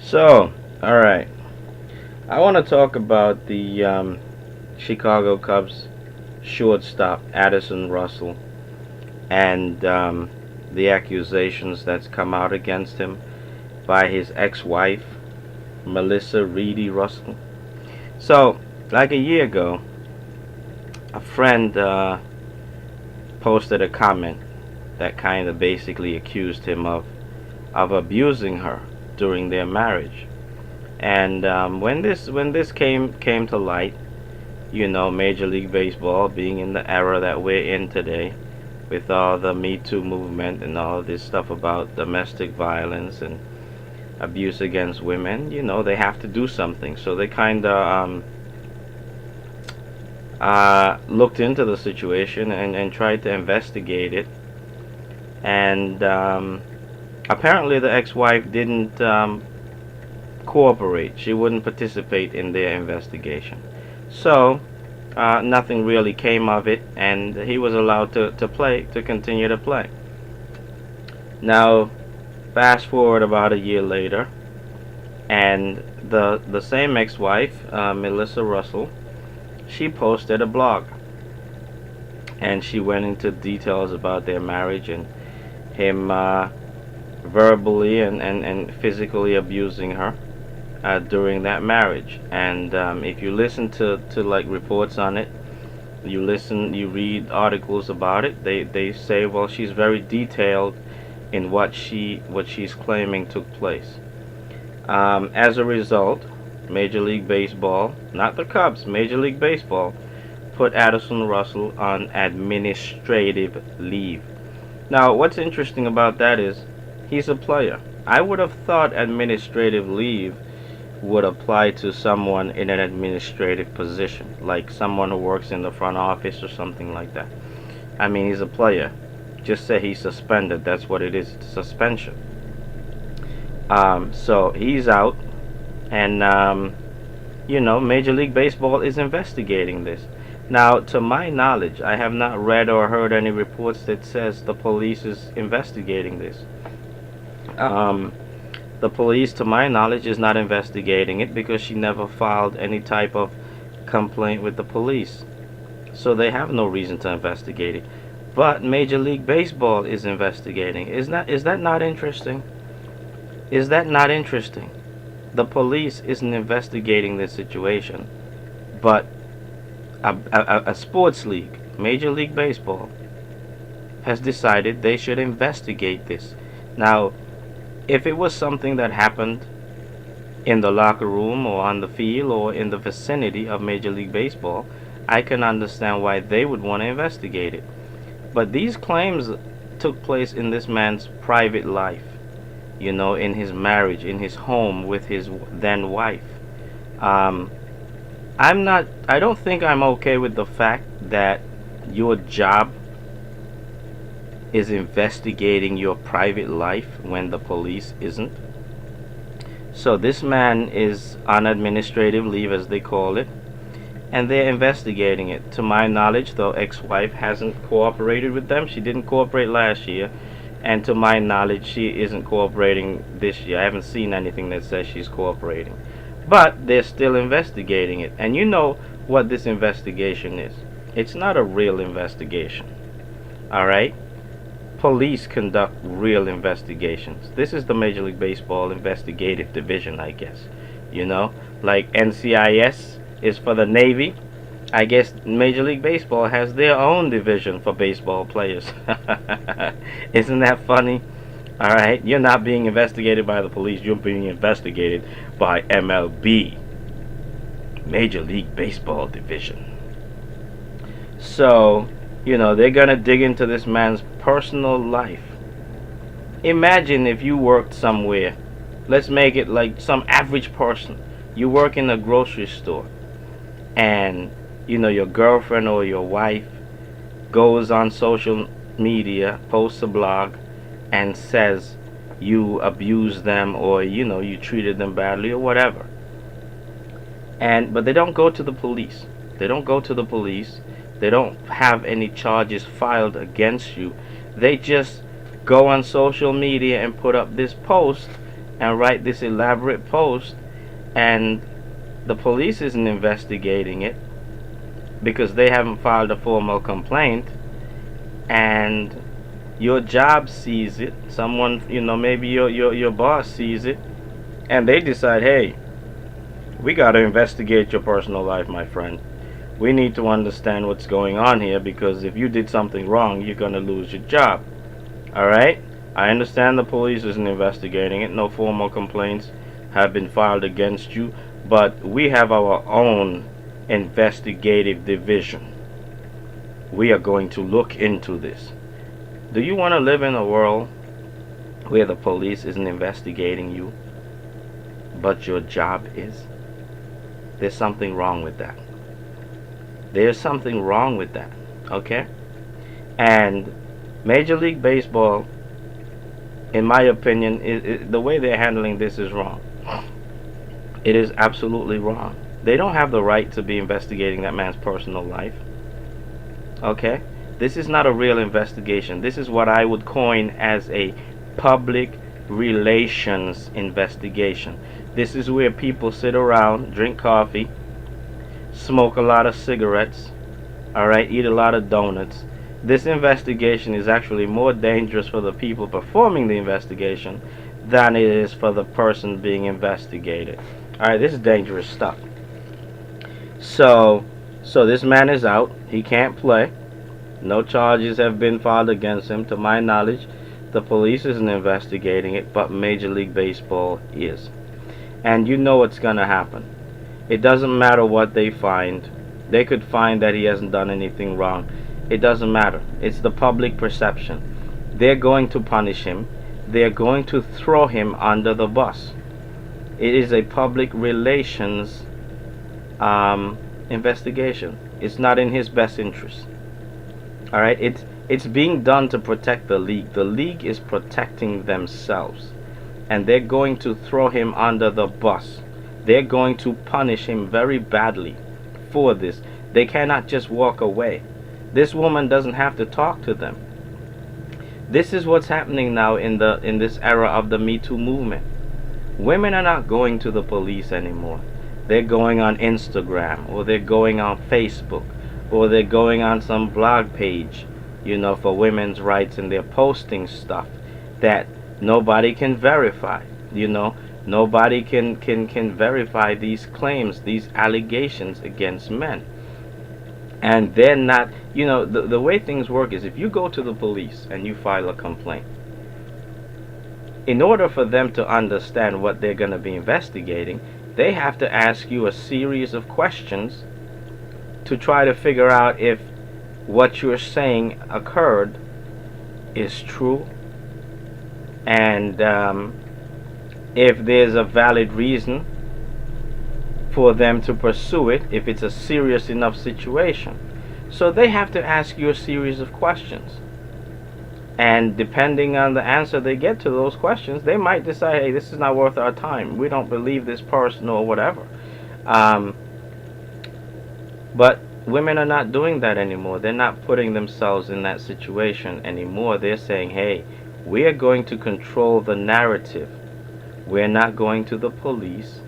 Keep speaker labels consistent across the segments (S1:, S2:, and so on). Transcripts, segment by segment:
S1: So, all right, I want to talk about the Chicago Cubs shortstop Addison Russell and the accusations that's come out against him by his ex-wife Melissa Reidy Russell. So, like a year ago, a friend posted a comment that kind of basically accused him of abusing her during their marriage. And when this came to light, Major League Baseball being in the era that we're in today, with all the METOO movement and all this stuff about domestic violence and abuse against women, they have to do something. So they kind of looked into the situation and tried to investigate it. And apparently the ex-wife didn't cooperate. She wouldn't participate in their investigation. So nothing really came of it, and he was allowed to continue to play. Now, fast forward about a year later, and the same ex-wife, Melissa Russell, she posted a blog, and she went into details about their marriage and him verbally and physically abusing her during that marriage. And if you listen to like reports on it, you read articles about it, they say, well, she's very detailed in what she's claiming took place. As a result, Major League Baseball, not the Cubs, Major League Baseball, put Addison Russell on administrative leave. Now, what's interesting about that is he's a player. I would have thought administrative leave would apply to someone in an administrative position, like someone who works in the front office or something like that. I mean, he's a player. Just say he's suspended. That's what it is. It's suspension. So he's out, and Major League Baseball is investigating this. Now, to my knowledge, I have not read or heard any reports that says the police is investigating this. The police, to my knowledge, is not investigating it because she never filed any type of complaint with the police. So they have no reason to investigate it. But Major League Baseball is investigating. Is that not interesting? Is that not interesting? The police isn't investigating this situation, but a sports league, Major League Baseball, has decided they should investigate this. Now, if it was something that happened in the locker room or on the field or in the vicinity of Major League Baseball, I can understand why they would want to investigate it. But these claims took place in this man's private life, in his marriage, in his home with his then wife. I don't think I'm okay with the fact that your job is investigating your private life when the police isn't. So this man is on administrative leave, as they call it, and they're investigating it. To my knowledge, the ex-wife hasn't cooperated with them. She didn't cooperate last year, and to my knowledge, she isn't cooperating this year. I haven't seen anything that says she's cooperating. But they're still investigating it. And you know what this investigation is. It's not a real investigation. Alright? Police conduct real investigations. This is the Major League Baseball investigative division, I guess. Like NCIS is for the Navy. I guess Major League Baseball has their own division for baseball players. Isn't that funny? Alright, you're not being investigated by the police, you're being investigated by MLB, Major League Baseball Division. So, they're gonna dig into this man's personal life. Imagine if you worked somewhere. Let's make it like some average person. You work in a grocery store, and your girlfriend or your wife goes on social media, posts a blog, and says you abused them, or you treated them badly or whatever. But they don't go to the police. They don't have any charges filed against you. They just go on social media and put up this post and write this elaborate post, and the police isn't investigating it because they haven't filed a formal complaint, and your job sees it, someone, maybe your boss sees it, and they decide, hey, we got to investigate your personal life, my friend. We need to understand what's going on here, because if you did something wrong, you're going to lose your job. Alright? I understand the police isn't investigating it. No formal complaints have been filed against you. But we have our own investigative division. We are going to look into this. Do you want to live in a world where the police isn't investigating you, but your job is? There's something wrong with that. There's something wrong with that. Okay? And Major League Baseball, in my opinion, the way they're handling this is wrong. It is absolutely wrong. They don't have the right to be investigating that man's personal life. Okay? This is not a real investigation. This is what I would coin as a public relations investigation. This is where people sit around, drink coffee, smoke a lot of cigarettes, alright, eat a lot of donuts. This investigation is actually more dangerous for the people performing the investigation than it is for the person being investigated. Alright, this is dangerous stuff. So this man is out. He can't play. No charges have been filed against him. To my knowledge, the police isn't investigating it, but Major League Baseball is. And you know what's going to happen. It doesn't matter what they find. They could find that he hasn't done anything wrong. It doesn't matter. It's the public perception. They're going to punish him. They're going to throw him under the bus. It is a public relations investigation. It's not in his best interest. Alright, it's being done to protect the league. The league is protecting themselves, and they're going to throw him under the bus. They're going to punish him very badly for this. They cannot just walk away. This woman doesn't have to talk to them. This is what's happening now in this era of the METOO movement. Women are not going to the police anymore. They're going on Instagram, or they're going on Facebook, or they're going on some blog page, for women's rights, and they're posting stuff that nobody can verify. Nobody can verify these claims, these allegations against men. And they're not, the way things work is, if you go to the police and you file a complaint, in order for them to understand what they're going to be investigating, they have to ask you a series of questions to try to figure out if what you're saying occurred is true, and if there's a valid reason for them to pursue it, if it's a serious enough situation. So they have to ask you a series of questions, and depending on the answer they get to those questions, they might decide, hey, this is not worth our time, we don't believe this person, or whatever. But women are not doing that anymore. They're not putting themselves in that situation anymore. They're saying, hey, we are going to control the narrative. We're not going to the police.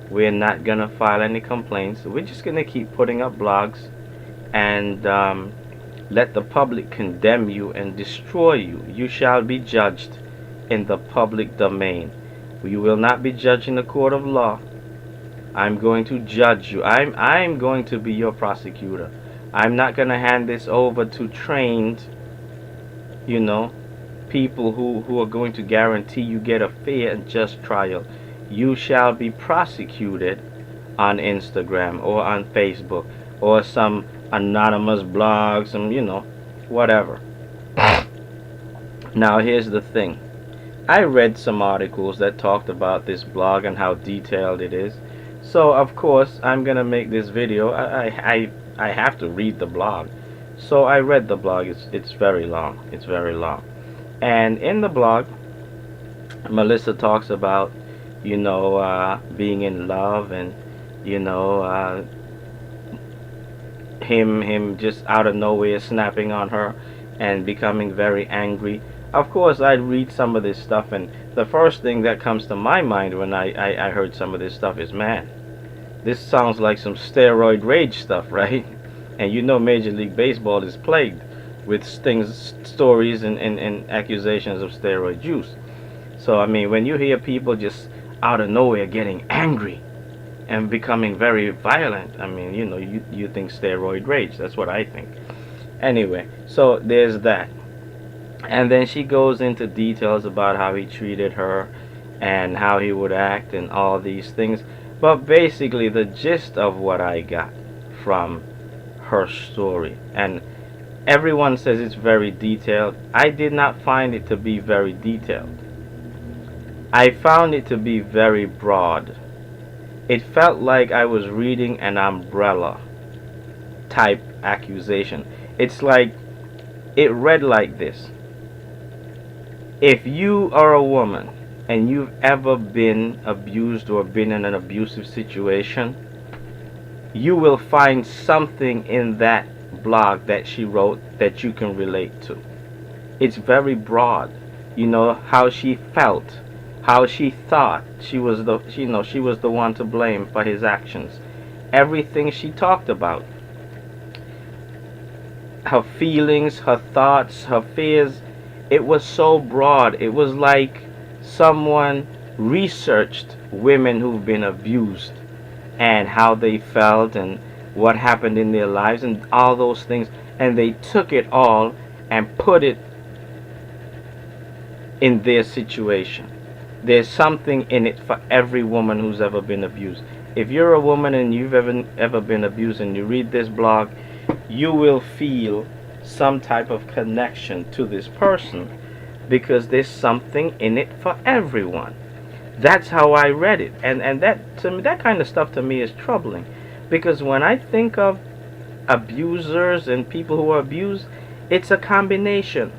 S1: We're not going to file any complaints. We're just going to keep putting up blogs and let the public condemn you and destroy you. You shall be judged in the public domain. You will not be judged in the court of law. I'm going to judge you. I'm going to be your prosecutor. I'm not going to hand this over to trained, people who are going to guarantee you get a fair and just trial. You shall be prosecuted on Instagram or on Facebook or some anonymous blog, some, whatever. Now, here's the thing. I read some articles that talked about this blog and how detailed it is. So, of course, I'm going to make this video. I have to read the blog. So, I read the blog. It's very long. It's very long. And in the blog, Melissa talks about, being in love, and, him just out of nowhere snapping on her and becoming very angry of course, I read some of this stuff, and the first thing that comes to my mind when I heard some of this stuff is, man, this sounds like some steroid rage stuff, right? And you know, Major League Baseball is plagued with things, stories, and accusations of steroid use. So, I mean, when you hear people just out of nowhere getting angry and becoming very violent, I mean, you know, you think steroid rage. That's what I think. Anyway, so there's that. And then she goes into details about how he treated her and how he would act and all these things. But basically, the gist of what I got from her story, and everyone says it's very detailed, I did not find it to be very detailed. I found it to be very broad. It felt like I was reading an umbrella type accusation. It's like, it read like this: if you are a woman and you've ever been abused or been in an abusive situation, you will find something in that blog that she wrote that you can relate to. It's very broad. You know, how she felt, how she thought she was the, you know, she was the one to blame for his actions. Everything she talked about, her feelings, her thoughts, her fears, it was so broad. It was like someone researched women who've been abused and how they felt and what happened in their lives and all those things, and they took it all and put it in their situation. There's something in it for every woman who's ever been abused. If you're a woman and you've ever been abused and you read this blog, you will feel some type of connection to this person, because there's something in it for everyone. That's how I read it. And that, to me, that kind of stuff to me is troubling, because when I think of abusers and people who are abused, it's a combination.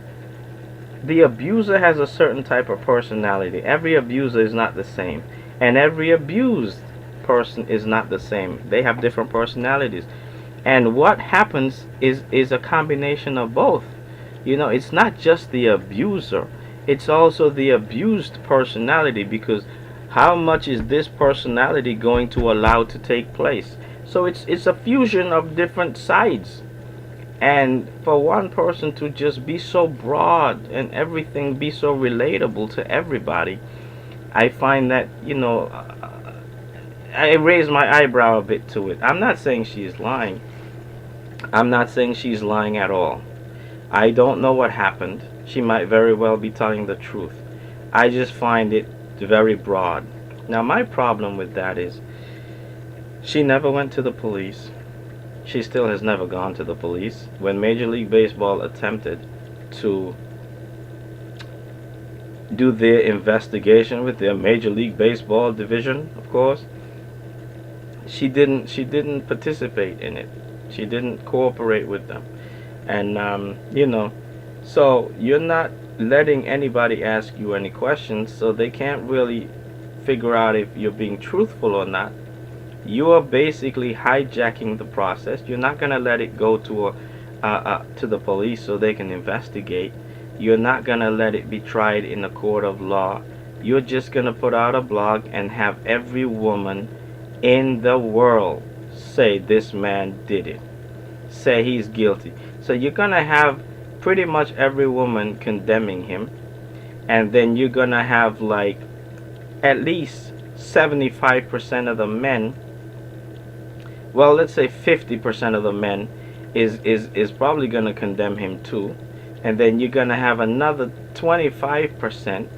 S1: The abuser has a certain type of personality. Every abuser is not the same, and every abused person is not the same. They have different personalities, and what happens is a combination of both. You know, it's not just the abuser, it's also the abused personality, because how much is this personality going to allow to take place? So it's a fusion of different sides. And for one person to just be so broad and everything be so relatable to everybody, I find that, you know, I raise my eyebrow a bit to it. I'm not saying she's lying. I'm not saying she's lying at all. I don't know what happened. She might very well be telling the truth. I just find it very broad. Now, my problem with that is she never went to the police. She still has never gone to the police. When Major League Baseball attempted to do their investigation with their Major League Baseball division, of course, she didn't participate in it. She didn't cooperate with them. And you know, so you're not letting anybody ask you any questions, so they can't really figure out if you're being truthful or not. You are basically hijacking the process. You're not going to let it go to to the police so they can investigate. You're not going to let it be tried in a court of law. You're just going to put out a blog and have every woman in the world say this man did it, say he's guilty. So you're going to have pretty much every woman condemning him, and then you're going to have like at least 75% of the men, well, let's say 50% of the men is probably going to condemn him too. And then you're going to have another 25%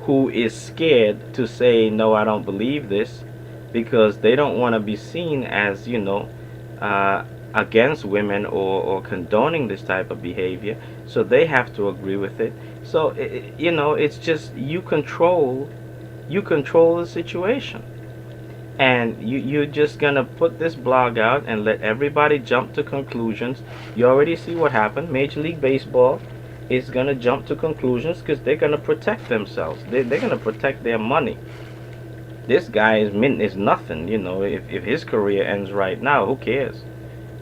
S1: who is scared to say, no, I don't believe this, because they don't want to be seen as, you know, against women or condoning this type of behavior. So they have to agree with it. So, you know, it's just you control the situation. And you're just going to put this blog out and let everybody jump to conclusions. You already see what happened. Major League Baseball is going to jump to conclusions because they're going to protect themselves. They're going to protect their money. This guy is nothing. You know, if his career ends right now, who cares?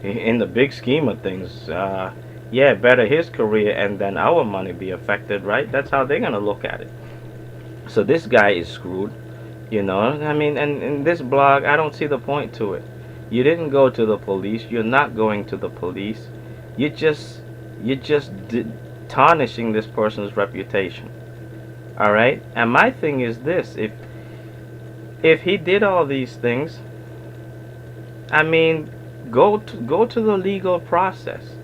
S1: In the big scheme of things, yeah, better his career and then our money be affected, right? That's how they're gonna look at it. So this guy is screwed, you know. I mean, and in this blog, I don't see the point to it. You didn't go to the police. You're not going to the police. You just tarnishing this person's reputation. All right. And my thing is this: if he did all these things, I mean, go to the legal process.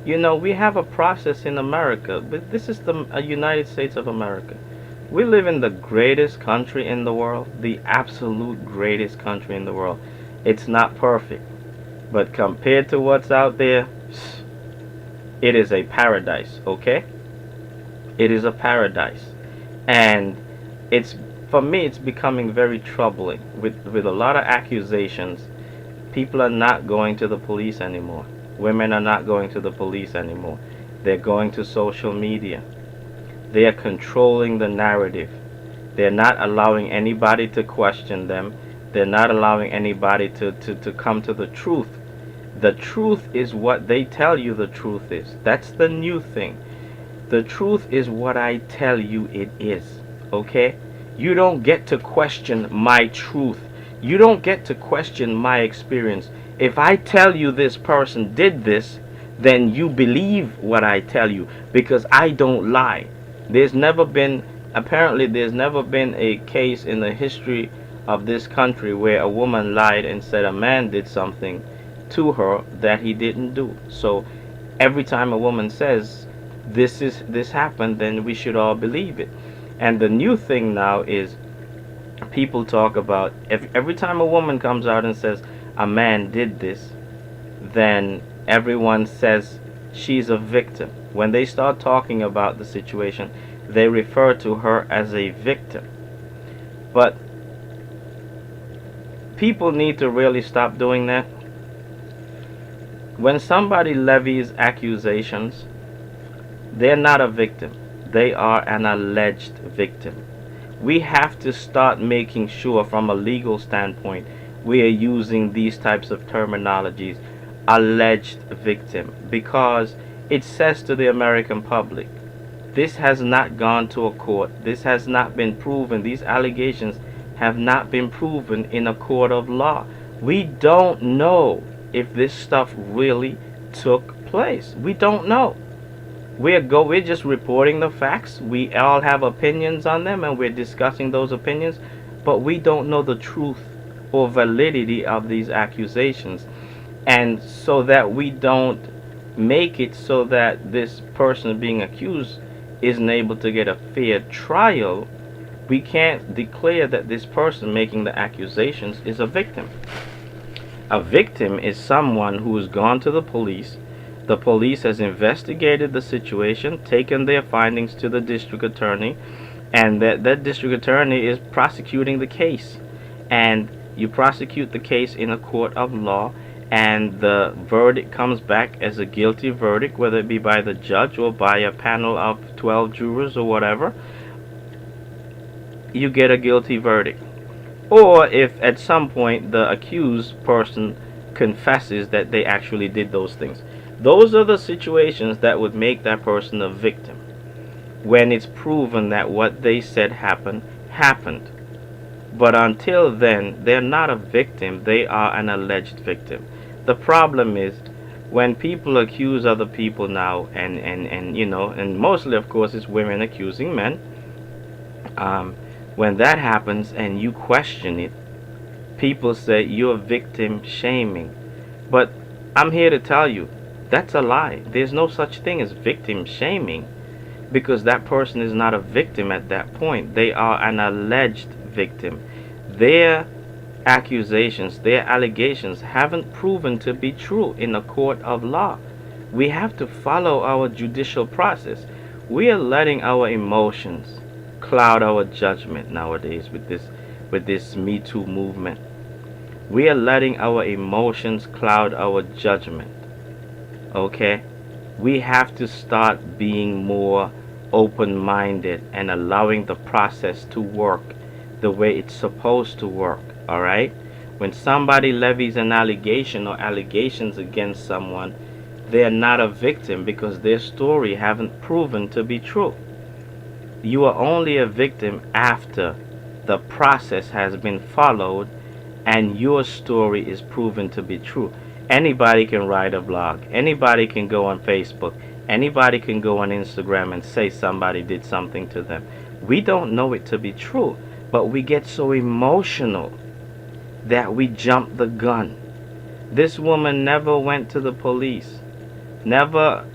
S1: You know, we have a process in America, but this is the United States of America. We live in the greatest country in the world, the absolute greatest country in the world. It's not perfect, but compared to what's out there, it is a paradise, okay? It is a paradise. And it's, for me, it's becoming very troubling with a lot of accusations. People are not going to the police anymore. Women are not going to the police anymore. They're going to social media. They are controlling the narrative. They're not allowing anybody to question them. They're not allowing anybody to come to the truth. The truth is what they tell you the truth is. That's the new thing. The truth is what I tell you it is. Okay? You don't get to question my truth. You don't get to question my experience. If I tell you this person did this, then you believe what I tell you, because I don't lie. Apparently there's never been a case in the history of this country where a woman lied and said a man did something to her that he didn't do. So every time a woman says this happened, then we should all believe it. And the new thing now is people talk about, every time a woman comes out and says a man did this, then everyone says she's a victim. When they start talking about the situation, they refer to her as a victim. But people need to really stop doing that. When somebody levies accusations, they're not a victim. They are an alleged victim. We have to start making sure from a legal standpoint we are using these types of terminologies, alleged victim, because it says to the American public, this has not gone to a court. This has not been proven. These allegations have not been proven in a court of law. We don't know if this stuff really took place. We don't know. We're just reporting the facts. We all have opinions on them and we're discussing those opinions, but we don't know the truth or validity of these accusations. And so that we don't make it so that this person being accused isn't able to get a fair trial, we can't declare that this person making the accusations is a victim. A victim is someone who has gone to the police. The police has investigated the situation, taken their findings to the district attorney, and that district attorney is prosecuting the case. And you prosecute the case in a court of law, and the verdict comes back as a guilty verdict, whether it be by the judge or by a panel of 12 jurors or whatever. You get a guilty verdict. Or if at some point the accused person confesses that they actually did those things. Those are the situations that would make that person a victim, when it's proven that what they said happened. But until then, they're not a victim. They are an alleged victim. The problem is when people accuse other people now, and you know, and mostly of course it's women accusing men. When that happens and you question it, people say you're victim shaming. But I'm here to tell you, that's a lie. There's no such thing as victim shaming, because that person is not a victim at that point. They are an alleged victim. Their accusations, their allegations haven't proven to be true in a court of law. We have to follow our judicial process. We are letting our emotions cloud our judgment nowadays with this METOO movement. We are letting our emotions cloud our judgment. Okay? We have to start being more open-minded and allowing the process to work the way it's supposed to work. Alright? When somebody levies an allegation or allegations against someone, they're not a victim because their story haven't proven to be true. You are only a victim after the process has been followed and your story is proven to be true. Anybody can write a blog. Anybody can go on Facebook. Anybody can go on Instagram and say somebody did something to them. We don't know it to be true, but we get so emotional that we jump the gun. This woman never went to the police, never,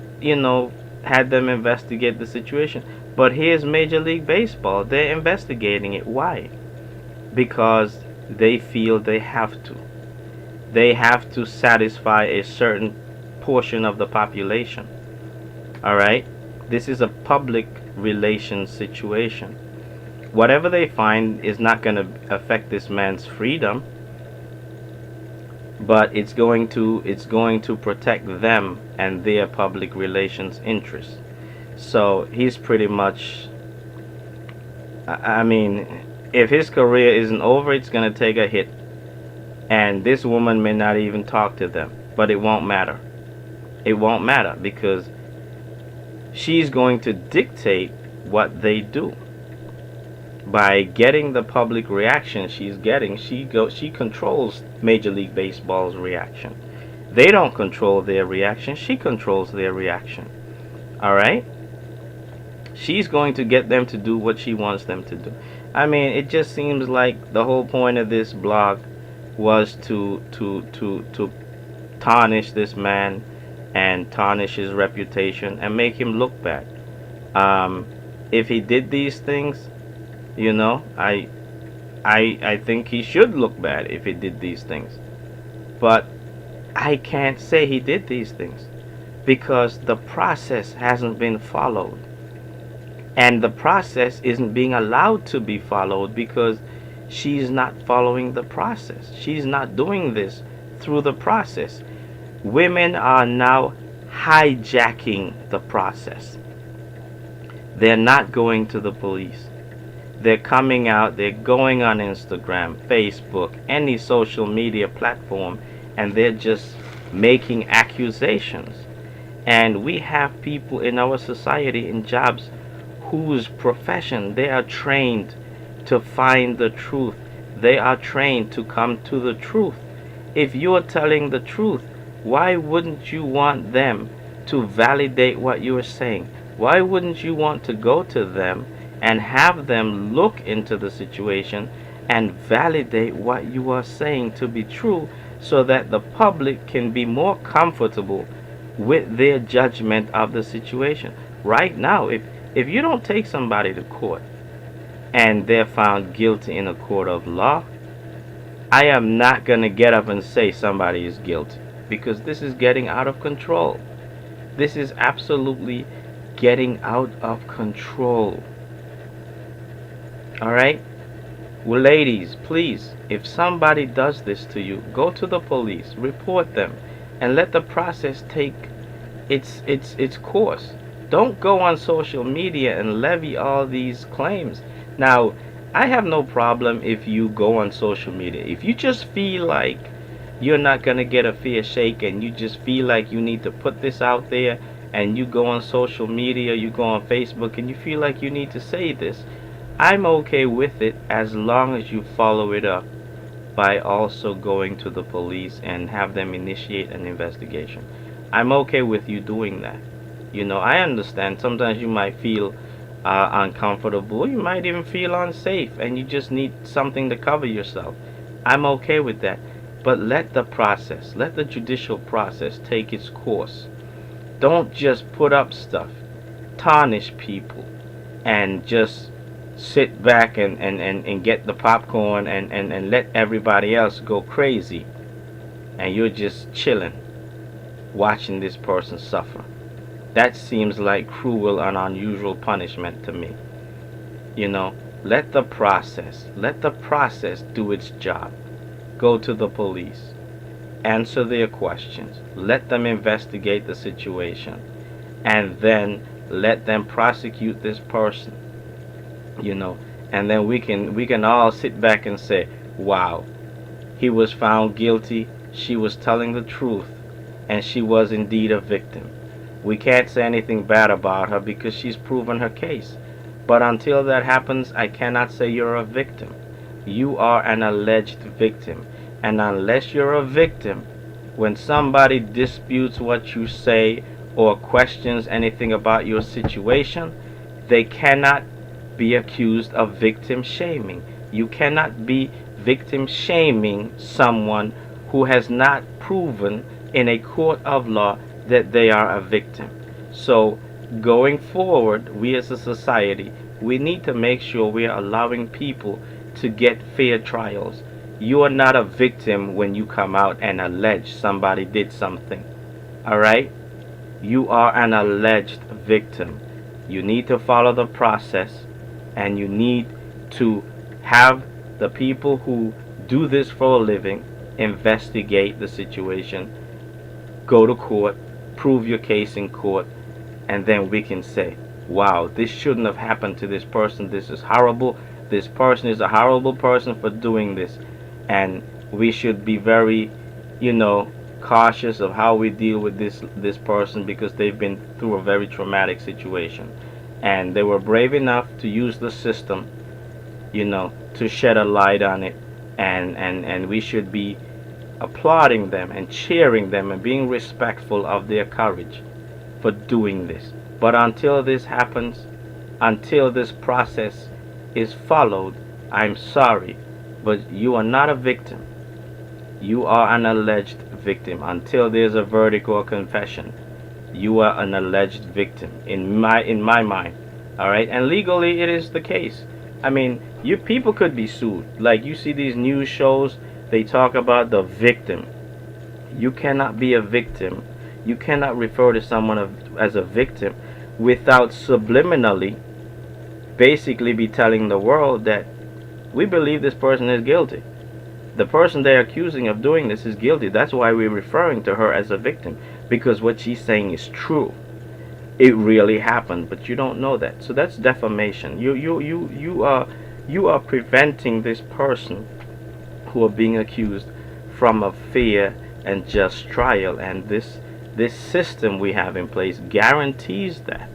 S1: had them investigate the situation. But here's Major League Baseball. They're investigating it. Why? Because they feel they have to. They have to satisfy a certain portion of the population. All right? This is a public relations situation. Whatever they find is not going to affect this man's freedom, but it's going to protect them and their public relations interests. So he's pretty much, I mean, if his career isn't over, it's going to take a hit. And this woman may not even talk to them, but it won't matter. It won't matter because she's going to dictate what they do. By getting the public reaction she's getting, she controls Major League Baseball's reaction. They don't control their reaction, she controls their reaction. All right? She's going to get them to do what she wants them to do. I mean, it just seems like the whole point of this blog was to tarnish this man and tarnish his reputation and make him look bad. If he did these things, I think he should look bad if he did these things. But I can't say he did these things because the process hasn't been followed. And the process isn't being allowed to be followed because she's not following the process. She's not doing this through the process. Women are now hijacking the process. They're not going to the police. They're coming out, they're going on Instagram, Facebook, any social media platform, and they're just making accusations. And we have people in our society in jobs whose profession they are trained to find the truth. They are trained to come to the truth. If you're telling the truth, why wouldn't you want them to validate what you are saying? Why wouldn't you want to go to them and have them look into the situation and validate what you are saying to be true so that the public can be more comfortable with their judgment of the situation? Right now, if you don't take somebody to court and they're found guilty in a court of law, I am not going to get up and say somebody is guilty because this is getting out of control. This is absolutely getting out of control. Alright? Well, ladies, please, if somebody does this to you, go to the police, report them, and let the process take its course. Don't go on social media and levy all these claims. Now, I have no problem if you go on social media. If you just feel like you're not going to get a fair shake and you just feel like you need to put this out there and you go on social media, you go on Facebook and you feel like you need to say this, I'm okay with it as long as you follow it up by also going to the police and have them initiate an investigation. I'm okay with you doing that. I understand sometimes you might feel uncomfortable, you might even feel unsafe and you just need something to cover yourself. I'm okay with that. But let the judicial process take its course. Don't just put up stuff, tarnish people, and just sit back and get the popcorn and let everybody else go crazy. And you're just chilling, watching this person suffer. That seems like cruel and unusual punishment to me. Let the process do its job. Go to the police, answer their questions, let them investigate the situation, and then let them prosecute this person. And then we can all sit back and say, wow, he was found guilty, she was telling the truth, and she was indeed a victim. We can't say anything bad about her because she's proven her case. But until that happens, I cannot say you're a victim. You are an alleged victim. And unless you're a victim, when somebody disputes what you say or questions anything about your situation, they cannot be accused of victim shaming. You cannot be victim shaming someone who has not proven in a court of law that they are a victim. So going forward, we as a society, we need to make sure we are allowing people to get fair trials. You are not a victim when you come out and allege somebody did something. Alright? You are an alleged victim. You need to follow the process, and you need to have the people who do this for a living investigate the situation, go to court, prove your case in court, and then we can say, wow, this shouldn't have happened to this person. This is horrible. This person is a horrible person for doing this. And we should be very, cautious of how we deal with this person, because they've been through a very traumatic situation. And they were brave enough to use the system, to shed a light on it. And we should be applauding them and cheering them and being respectful of their courage for doing this. But until this happens, until this process is followed, I'm sorry, but you are not a victim. You are an alleged victim. Until there's a verdict or confession, you are an alleged victim in my mind. All right, and legally it is the case. I mean, people could be sued. Like, you see these news shows, they talk about the victim. You cannot be a victim. You cannot refer to someone as a victim without subliminally basically be telling the world that we believe this person is guilty. The person they're accusing of doing this is guilty. That's why we're referring to her as a victim, because what she's saying is true. It really happened, but you don't know that. So that's defamation. You are preventing this person who are being accused from a fair and just trial, and this system we have in place guarantees that.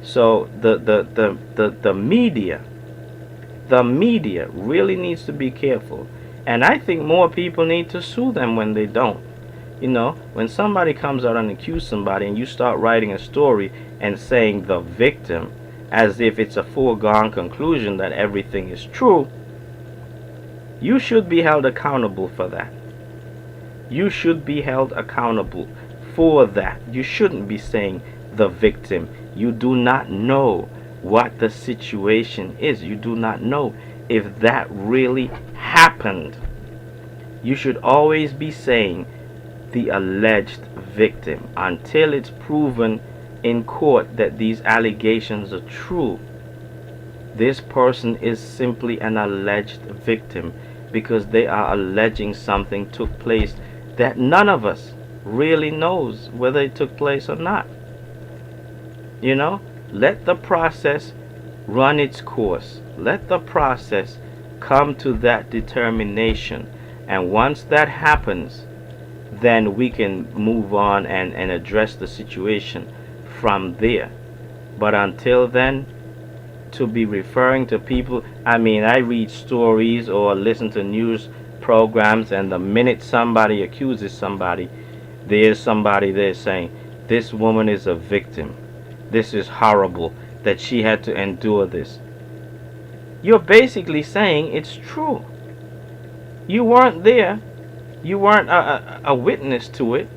S1: So the media really needs to be careful, and I think more people need to sue them when they don't. When somebody comes out and accuses somebody, and you start writing a story and saying the victim as if it's a foregone conclusion that everything is true, you should be held accountable for that. You should be held accountable for that. You shouldn't be saying the victim. You do not know what the situation is. You do not know if that really happened. You should always be saying the alleged victim until it's proven in court that these allegations are true. This person is simply an alleged victim because they are alleging something took place that none of us really knows whether it took place or not. Let the process run its course. Let the process come to that determination. And once that happens, then we can move on and address the situation from there. But until then, to be referring to people, I read stories or listen to news programs, and the minute somebody accuses somebody, there's somebody there saying, this woman is a victim. This is horrible that she had to endure this. You're basically saying it's true. You weren't there. You weren't a witness to it.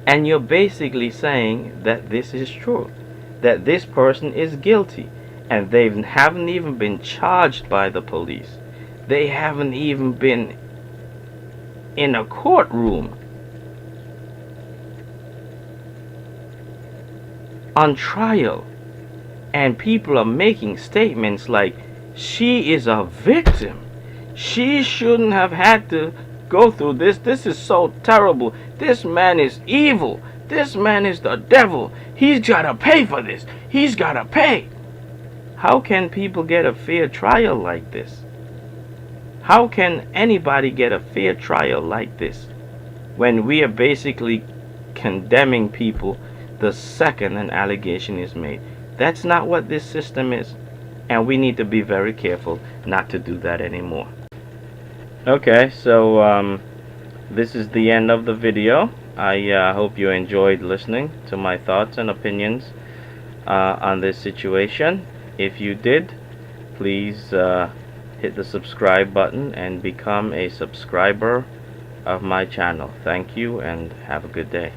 S1: And you're basically saying that this is true. That this person is guilty. And they haven't even been charged by the police. They haven't even been in a courtroom on trial, and people are making statements like, she is a victim, she shouldn't have had to go through this, this is so terrible, this man is evil, this man is the devil, he's gotta pay for this, he's gotta pay. How can people get a fair trial like this? How can anybody get a fair trial like this when we are basically condemning people the second an allegation is made. That's not what this system is, and we need to be very careful not to do that anymore. Okay, so this is the end of the video. I hope you enjoyed listening to my thoughts and opinions on this situation. If you did, please hit the subscribe button and become a subscriber of my channel. Thank you and have a good day.